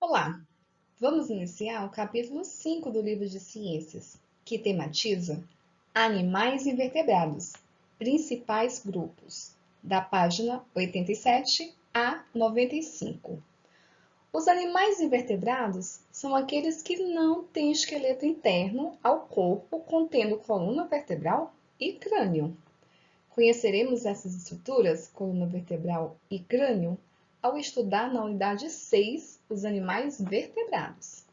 Olá, vamos iniciar o capítulo 5 do livro de Ciências, que tematiza Animais invertebrados, principais grupos, da página 87 a 95. Os animais invertebrados são aqueles que não têm esqueleto interno ao corpo contendo coluna vertebral e crânio. Conheceremos essas estruturas, coluna vertebral e crânio, ao estudar na unidade 6 os animais vertebrados.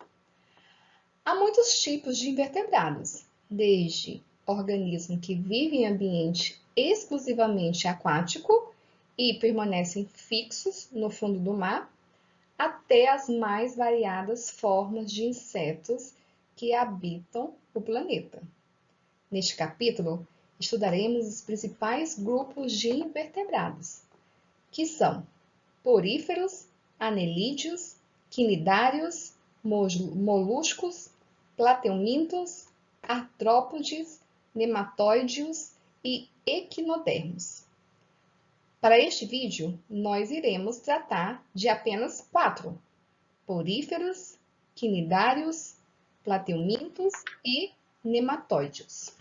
Há muitos tipos de invertebrados, desde organismos que vivem em ambiente exclusivamente aquático e permanecem fixos no fundo do mar, até as mais variadas formas de insetos que habitam o planeta. Neste capítulo, estudaremos os principais grupos de invertebrados, que são poríferos, anelídeos, quinidários, moluscos, plateumintos, artrópodes, nematóideos e equinodermos. Para este vídeo, nós iremos tratar de apenas 4: poríferos, quinidários, plateumintos e nematóideos.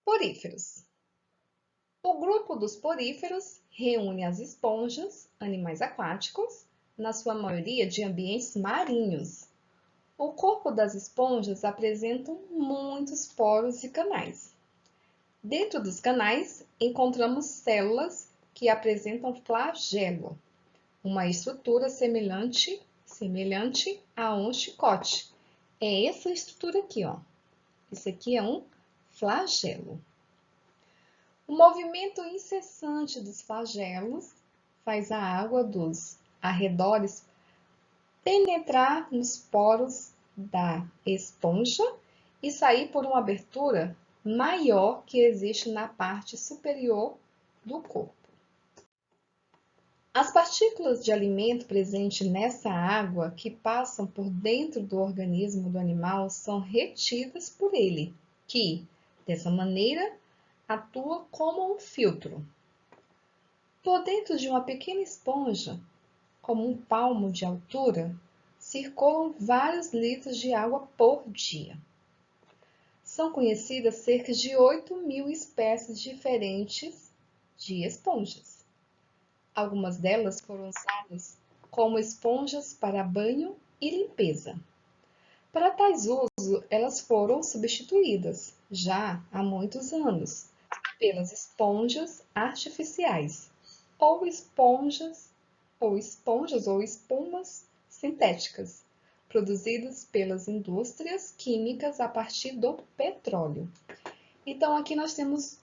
Poríferos. O grupo dos poríferos reúne as esponjas, animais aquáticos, na sua maioria de ambientes marinhos. O corpo das esponjas apresenta muitos poros e canais. Dentro dos canais, encontramos células que apresentam flagelo, uma estrutura semelhante a um chicote. É essa estrutura aqui, ó. Isso aqui é um flagelo. O movimento incessante dos flagelos faz a água dos arredores penetrar nos poros da esponja e sair por uma abertura maior que existe na parte superior do corpo. As partículas de alimento presentes nessa água que passam por dentro do organismo do animal são retidas por ele, que, dessa maneira, atua como um filtro. Por dentro de uma pequena esponja, como um palmo de altura, circulam vários litros de água por dia. São conhecidas cerca de 8.000 espécies diferentes de esponjas. Algumas delas foram usadas como esponjas para banho e limpeza. Para tais usos, elas foram substituídas, já há muitos anos, pelas esponjas artificiais, ou esponjas ou espumas sintéticas, produzidas pelas indústrias químicas a partir do petróleo. Então, aqui nós temos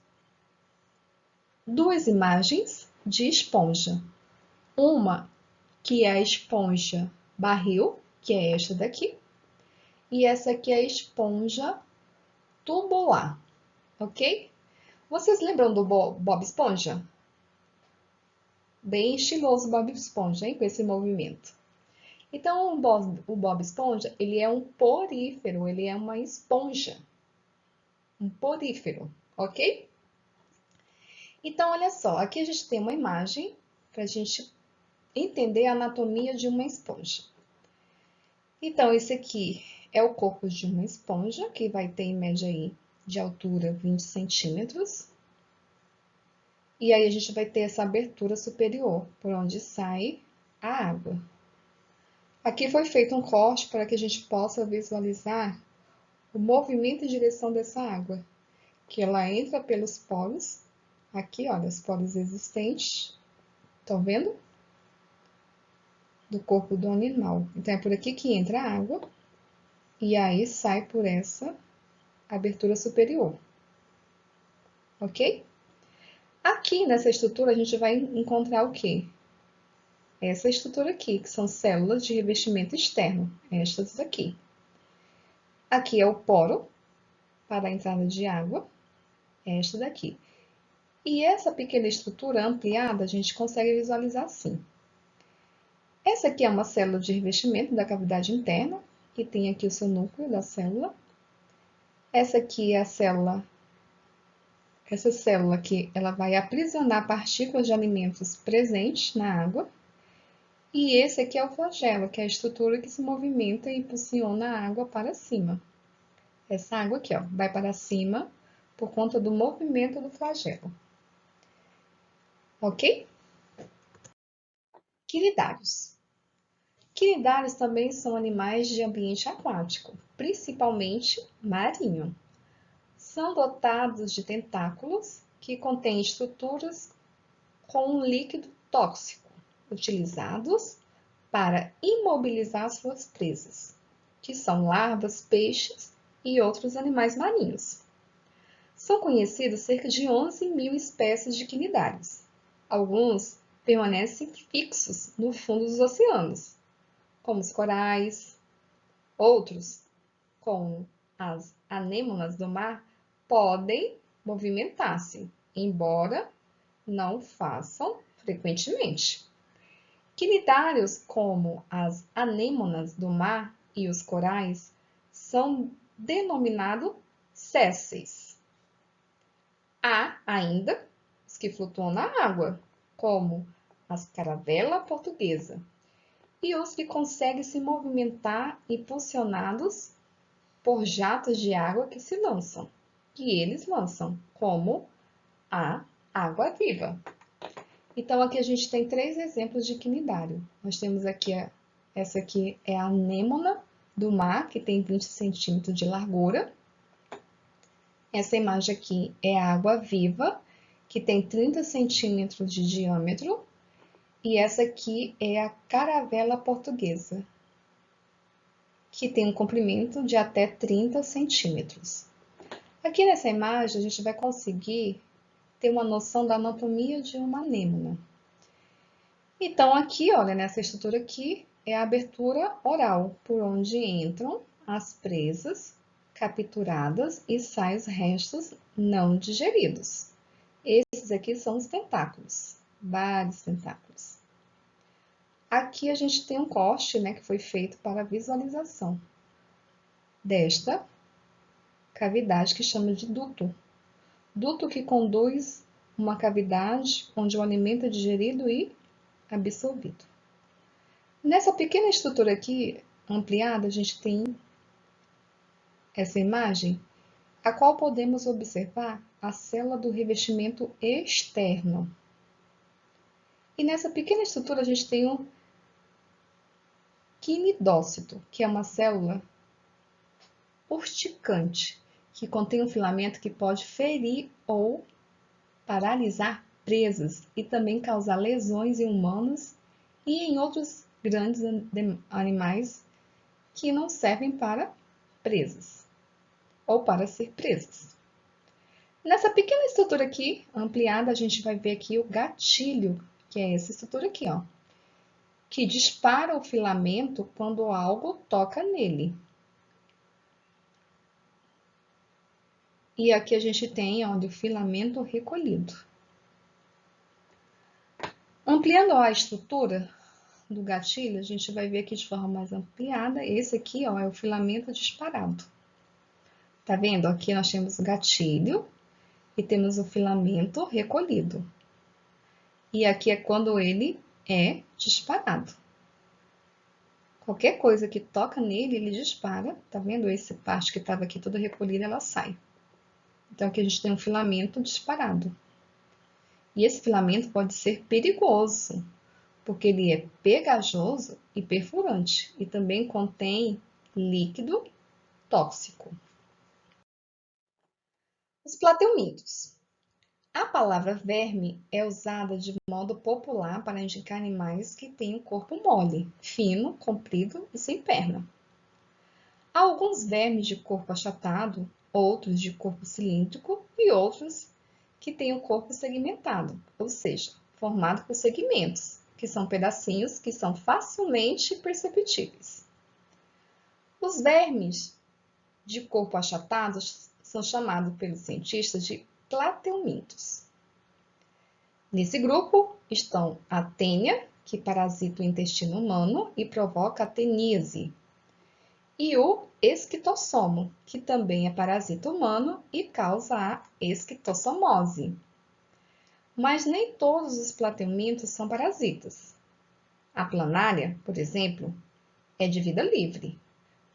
duas imagens de esponja. Uma que é a esponja barril, que é esta daqui, e essa aqui é a esponja tubular, ok? Vocês lembram do Bob Esponja? Bem estiloso Bob Esponja, hein? Com esse movimento. Então, o Bob Esponja, ele é um porífero, ele é uma esponja. Um porífero, ok? Então, olha só, aqui a gente tem uma imagem para a gente entender a anatomia de uma esponja. Então, esse aqui é o corpo de uma esponja, que vai ter em média aí de altura 20 centímetros. E aí a gente vai ter essa abertura superior, por onde sai a água. Aqui foi feito um corte para que a gente possa visualizar o movimento em direção dessa água, que ela entra pelos poros, aqui, olha, os poros existentes, estão vendo? Do corpo do animal. Então, é por aqui que entra a água, e aí sai por essa abertura superior, ok? Aqui nessa estrutura a gente vai encontrar o quê? Essa estrutura aqui, que são células de revestimento externo, estas aqui. Aqui é o poro para a entrada de água, esta daqui. E essa pequena estrutura ampliada a gente consegue visualizar assim. Essa aqui é uma célula de revestimento da cavidade interna, que tem aqui o seu núcleo da célula. Essa aqui é a célula, essa célula aqui, ela vai aprisionar partículas de alimentos presentes na água. E esse aqui é o flagelo, que é a estrutura que se movimenta e impulsiona a água para cima. Essa água aqui, ó, vai para cima por conta do movimento do flagelo. Ok? Quinidários. Quinidários também são animais de ambiente aquático, principalmente marinho. São dotados de tentáculos que contêm estruturas com um líquido tóxico, utilizados para imobilizar suas presas, que são larvas, peixes e outros animais marinhos. São conhecidas cerca de 11.000 espécies de quinidários. Alguns permanecem fixos no fundo dos oceanos, como os corais. Outros, como as anêmonas do mar, podem movimentar-se, embora não façam frequentemente. Quinidários como as anêmonas do mar e os corais são denominados sésseis. Há ainda os que flutuam na água, como as caravela portuguesa, e os que conseguem se movimentar impulsionados por jatos de água que se lançam, que eles lançam, como a água-viva. Então, aqui a gente tem 3 exemplos de quinidário. Nós temos aqui, essa aqui é a anêmona do mar, que tem 20 centímetros de largura. Essa imagem aqui é a água-viva, que tem 30 centímetros de diâmetro. E essa aqui é a caravela portuguesa, que tem um comprimento de até 30 centímetros. Aqui nessa imagem, a gente vai conseguir ter uma noção da anatomia de uma anêmona. Então, aqui, olha, nessa estrutura aqui, é a abertura oral, por onde entram as presas capturadas e saem os restos não digeridos. Esses aqui são os tentáculos, vários tentáculos. Aqui a gente tem um corte, né, que foi feito para a visualização desta cavidade que chama de duto. Duto que conduz uma cavidade onde o alimento é digerido e absorvido. Nessa pequena estrutura aqui, ampliada, a gente tem essa imagem, a qual podemos observar a célula do revestimento externo. E nessa pequena estrutura a gente tem um quinidócito, que é uma célula urticante, que contém um filamento que pode ferir ou paralisar presas e também causar lesões em humanos e em outros grandes animais que não servem para presas ou para ser presas. Nessa pequena estrutura aqui, ampliada, a gente vai ver aqui o gatilho, que é essa estrutura aqui, ó, que dispara o filamento quando algo toca nele. E aqui a gente tem onde o filamento recolhido. Ampliando a estrutura do gatilho, a gente vai ver aqui de forma mais ampliada. Esse aqui, ó, é o filamento disparado. Tá vendo? Aqui nós temos o gatilho e temos o filamento recolhido. E aqui é quando ele é disparado. Qualquer coisa que toca nele, ele dispara. Tá vendo? Essa parte que estava aqui toda recolhida, ela sai. Então, aqui a gente tem um filamento disparado. E esse filamento pode ser perigoso, porque ele é pegajoso e perfurante, e também contém líquido tóxico. Os plateumintos. A palavra verme é usada de modo popular para indicar animais que têm o corpo mole, fino, comprido e sem perna. Há alguns vermes de corpo achatado, outros de corpo cilíndrico e outros que têm o corpo segmentado, ou seja, formado por segmentos, que são pedacinhos que são facilmente perceptíveis. Os vermes de corpo achatado são chamados pelos cientistas de plateumintos. Nesse grupo estão a tênia, que parasita o intestino humano e provoca a teníase, e o esquitossomo, que também é parasita humano e causa a esquistossomose. Mas nem todos os plateumintos são parasitas. A planária, por exemplo, é de vida livre.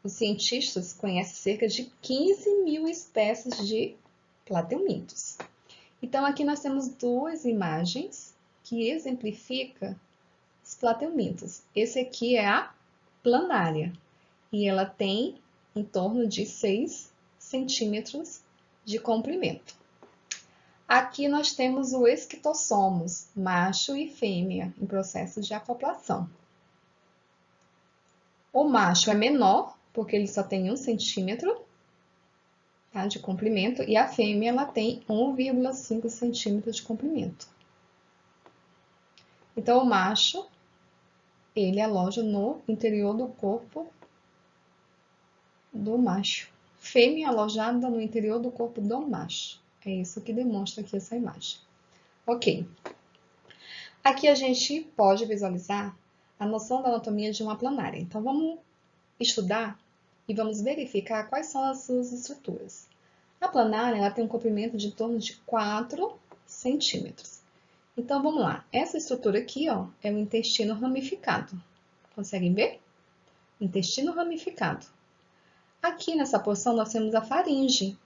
Os cientistas conhecem cerca de 15.000 espécies de plateumintos. Então, aqui nós temos duas imagens que exemplificam os plateumintos. Esse aqui é a planária e ela tem em torno de 6 centímetros de comprimento. Aqui nós temos o esquistossomos, macho e fêmea, em processo de acoplação. O macho é menor, porque ele só tem 1 centímetro, tá, de comprimento, e a fêmea ela tem 1,5 centímetros de comprimento. Então, o macho, ele aloja no interior do corpo do macho. Fêmea alojada no interior do corpo do macho. É isso que demonstra aqui essa imagem. Ok. Aqui a gente pode visualizar a noção da anatomia de uma planária. Então, vamos estudar e vamos verificar quais são as suas estruturas. A planária ela tem um comprimento de em torno de 4 centímetros. Então, vamos lá. Essa estrutura aqui, ó, é o intestino ramificado. Conseguem ver? Intestino ramificado. Aqui nessa porção nós temos a faringe,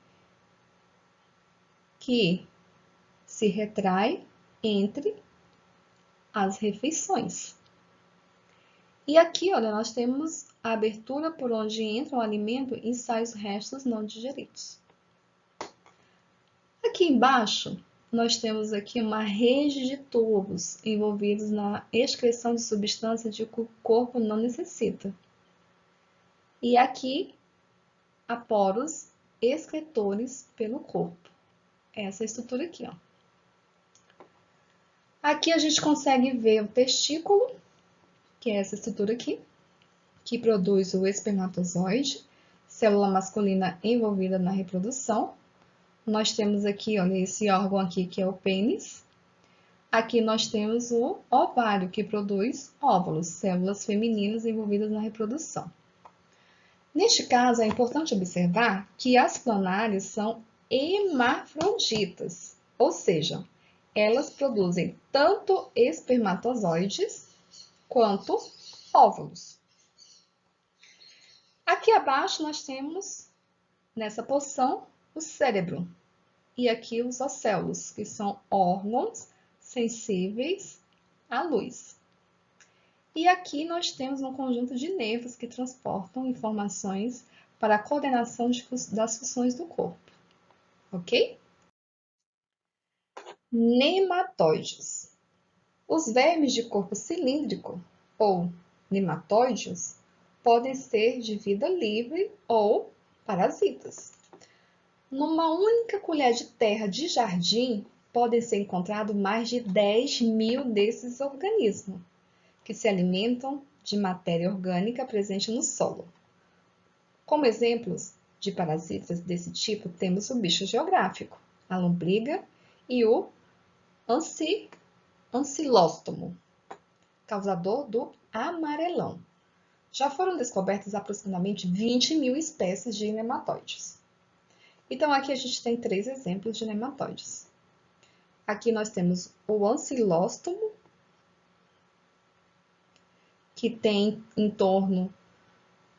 que se retrai entre as refeições. E aqui, olha, nós temos a abertura por onde entra o alimento e sai os restos não digeridos. Aqui embaixo, nós temos aqui uma rede de tubos envolvidos na excreção de substâncias que o corpo não necessita. E aqui, há poros excretores pelo corpo. Essa estrutura aqui, ó. Aqui a gente consegue ver o testículo, que é essa estrutura aqui, que produz o espermatozoide, célula masculina envolvida na reprodução. Nós temos aqui, olha, esse órgão aqui que é o pênis. Aqui nós temos o ovário, que produz óvulos, células femininas envolvidas na reprodução. Neste caso, é importante observar que as planárias são hermafroditas, ou seja, elas produzem tanto espermatozoides quanto óvulos. Aqui abaixo nós temos, nessa porção, o cérebro. E aqui os océlos, que são órgãos sensíveis à luz. E aqui nós temos um conjunto de nervos que transportam informações para a coordenação das funções do corpo. Ok? Nematóides. Os vermes de corpo cilíndrico, ou nematóides, podem ser de vida livre ou parasitas. Numa única colher de terra de jardim, podem ser encontrados mais de 10.000 desses organismos, que se alimentam de matéria orgânica presente no solo. Como exemplos de parasitas desse tipo, temos o bicho geográfico, a lombriga e o ancilóstomo, causador do amarelão. Já foram descobertas aproximadamente 20.000 espécies de nematóides. Então, aqui a gente tem 3 exemplos de nematóides. Aqui nós temos o ancilóstomo, que tem em torno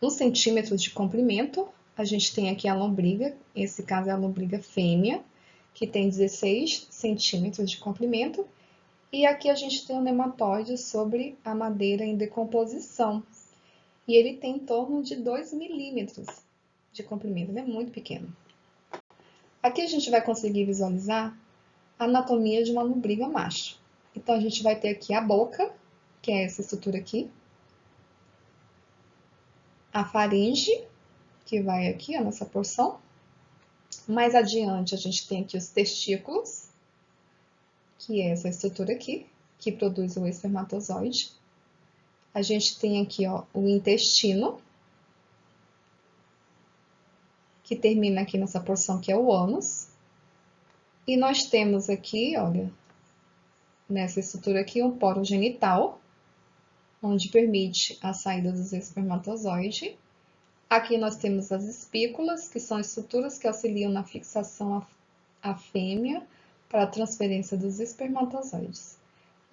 1 centímetro de comprimento. A gente tem aqui a lombriga, esse caso é a lombriga fêmea, que tem 16 centímetros de comprimento. E aqui a gente tem o nematóide sobre a madeira em decomposição. E ele tem em torno de 2 milímetros de comprimento, ele é muito pequeno. Aqui a gente vai conseguir visualizar a anatomia de uma lombriga macho. Então, a gente vai ter aqui a boca, que é essa estrutura aqui. A faringe, que vai aqui, ó, nessa porção. Mais adiante, a gente tem aqui os testículos, que é essa estrutura aqui, que produz o espermatozoide. A gente tem aqui, ó, o intestino, que termina aqui nessa porção que é o ânus. E nós temos aqui, olha, nessa estrutura aqui, um poro genital, onde permite a saída dos espermatozoides. Aqui nós temos as espículas, que são estruturas que auxiliam na fixação à fêmea para a transferência dos espermatozoides.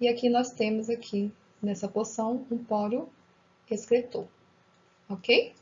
E aqui nós temos aqui nessa porção um poro excretor, ok?